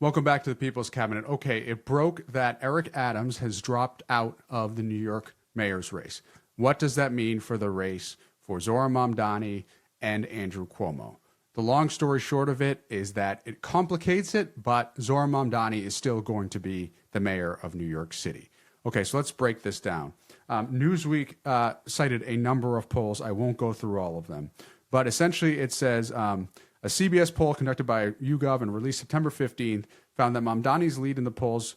Welcome back to the People's Cabinet. Okay, it broke that Eric Adams has dropped out of the New York mayor's race. What does that mean for the race for Zohran Mamdani and Andrew Cuomo? The long story short of it is that it complicates it, but Zohran Mamdani is still going to be the mayor of New York City. Okay, so let's break this down. Newsweek cited a number of polls. I won't go through all of them, but essentially it says a CBS poll conducted by YouGov and released September 15th found that Mamdani's lead in the polls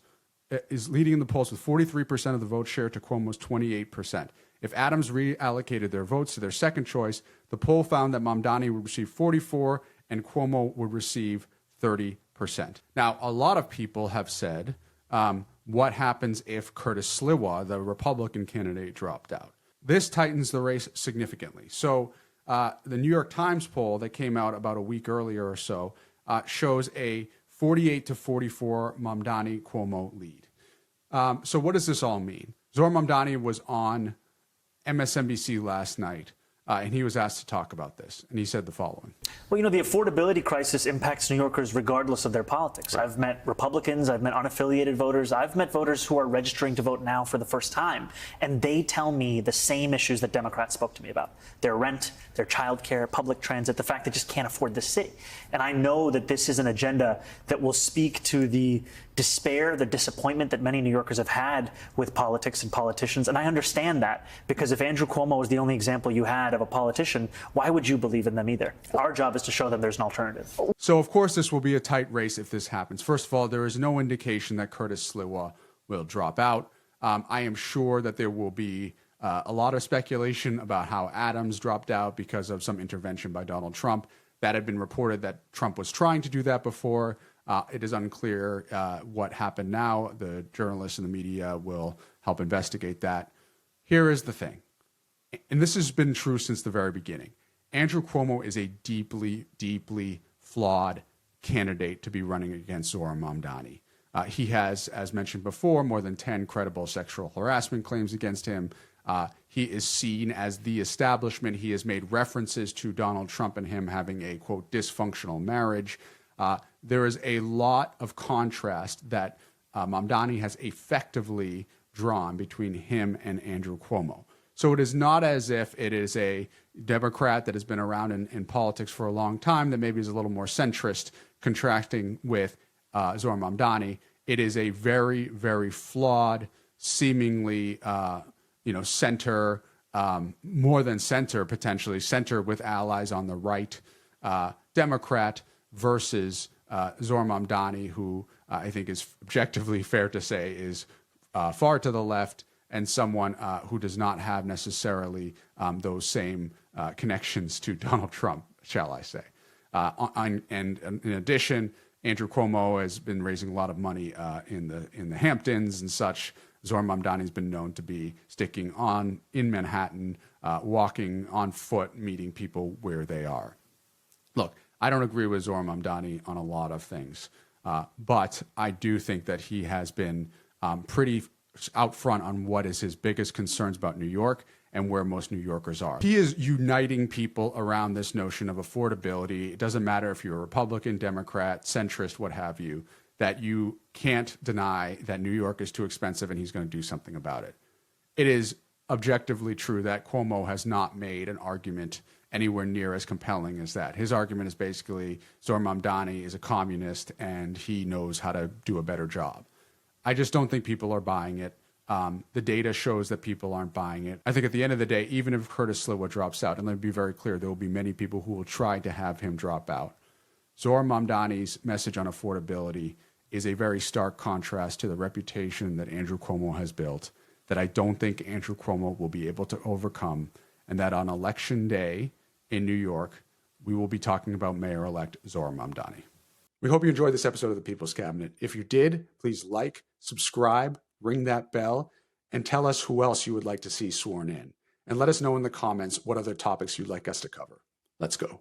is leading in the polls with 43% of the vote share to Cuomo's 28%. If Adams reallocated their votes to their second choice, the poll found that Mamdani would receive 44% and Cuomo would receive 30%. Now, a lot of people have said, what happens if Curtis Sliwa, the Republican candidate, dropped out? This tightens the race significantly. So the New York Times poll that came out about a week earlier or so shows a 48-44 Mamdani-Cuomo lead. So what does this all mean? Zohran Mamdani was on MSNBC last night, and he was asked to talk about this, and he said the following. Well, the affordability crisis impacts New Yorkers regardless of their politics. Right. I've met Republicans, I've met unaffiliated voters, I've met voters who are registering to vote now for the first time, and they tell me the same issues that Democrats spoke to me about. Their rent, their childcare, public transit, the fact they just can't afford this city. And I know that this is an agenda that will speak to the despair, the disappointment that many New Yorkers have had with politics and politicians. And I understand that, because if Andrew Cuomo was the only example you had of a politician, why would you believe in them either? Our job is to show them there's an alternative. So, of course, this will be a tight race if this happens. First of all, there is no indication that Curtis Sliwa will drop out. I am sure that there will be a lot of speculation about how Adams dropped out because of some intervention by Donald Trump. That had been reported that Trump was trying to do that before. It is unclear what happened now. The journalists and the media will help investigate that. Here is the thing, and this has been true since the very beginning. Andrew Cuomo is a deeply, deeply flawed candidate to be running against Zohran Mamdani. He has, as mentioned before, more than 10 credible sexual harassment claims against him. He is seen as the establishment. He has made references to Donald Trump and him having a, quote, dysfunctional marriage. There is a lot of contrast that Mamdani has effectively drawn between him and Andrew Cuomo. So it is not as if it is a Democrat that has been around in politics for a long time that maybe is a little more centrist contrasting with Zohran Mamdani. It is a very, very flawed, seemingly, center, more than center, potentially center with allies on the right, Democrat versus Zohran Mamdani, who I think is objectively fair to say is far to the left and someone who does not have necessarily those same connections to Donald Trump, shall I say. And in addition, Andrew Cuomo has been raising a lot of money in the Hamptons and such. Zohran Mamdani has been known to be sticking on in Manhattan, walking on foot, meeting people where they are. Look, I don't agree with Zohran Mamdani on a lot of things, but I do think that he has been pretty out front on what is his biggest concerns about New York and where most New Yorkers are. He is uniting people around this notion of affordability. It doesn't matter if you're a Republican, Democrat, centrist, what have you, that you can't deny that New York is too expensive and he's going to do something about it. It is objectively true that Cuomo has not made an argument anywhere near as compelling as that. His argument is basically Zohran Mamdani is a communist and he knows how to do a better job. I just don't think people are buying it. The data shows that people aren't buying it. I think at the end of the day, even if Curtis Sliwa drops out, and let me be very clear, there will be many people who will try to have him drop out. Zohran Mamdani's message on affordability is a very stark contrast to the reputation that Andrew Cuomo has built, that I don't think Andrew Cuomo will be able to overcome, and that on election day in New York, we will be talking about Mayor-elect Zohran Mamdani. We hope you enjoyed this episode of the People's Cabinet. If you did, please like, subscribe, ring that bell, and tell us who else you would like to see sworn in. And let us know in the comments what other topics you'd like us to cover. Let's go.